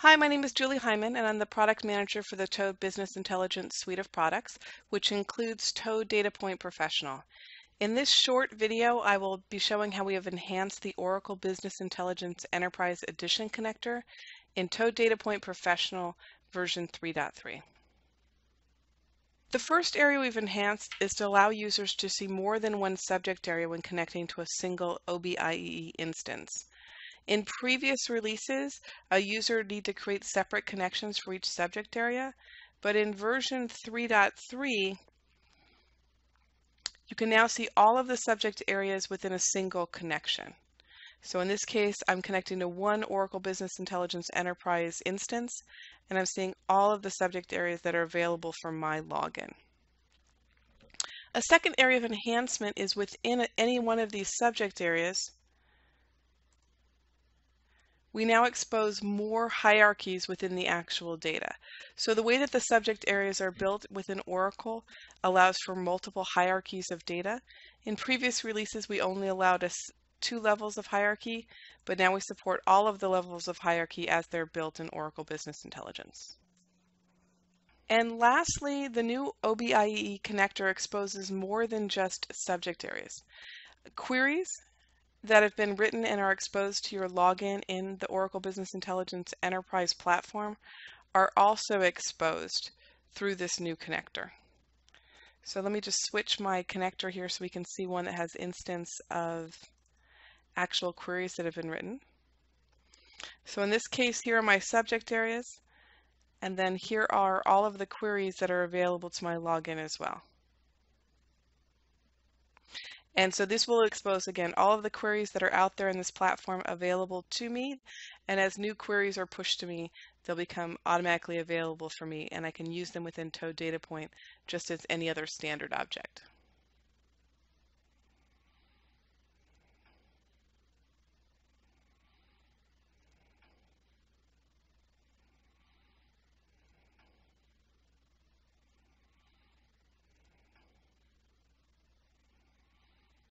Hi, my name is Julie Hyman, and I'm the product manager for the Toad Business Intelligence suite of products, which includes Toad DataPoint Professional. In this short video, I will be showing how we have enhanced the Oracle Business Intelligence Enterprise Edition connector in Toad DataPoint Professional version 3.3. The first area we've enhanced is to allow users to see more than one subject area when connecting to a single OBIEE instance. In previous releases, a user would need to create separate connections for each subject area, but in version 3.3, you can now see all of the subject areas within a single connection. So in this case, I'm connecting to one Oracle Business Intelligence Enterprise instance, and I'm seeing all of the subject areas that are available for my login. A second area of enhancement is within any one of these subject areas, we now expose more hierarchies within the actual data. So the way that the subject areas are built within Oracle allows for multiple hierarchies of data. In previous releases, we only allowed us 2 levels of hierarchy, but now we support all of the levels of hierarchy as they're built in Oracle Business Intelligence. And lastly, the new OBIEE connector exposes more than just subject areas. Queries that have been written and are exposed to your login in the Oracle Business Intelligence Enterprise platform are also exposed through this new connector. So let me just switch my connector here so we can see one that has instance of actual queries that have been written. So in this case, here are my subject areas, and then here are all of the queries that are available to my login as well. And so this will expose, again, all of the queries that are out there in this platform available to me. And as new queries are pushed to me, they'll become automatically available for me, and I can use them within Toad DataPoint just as any other standard object.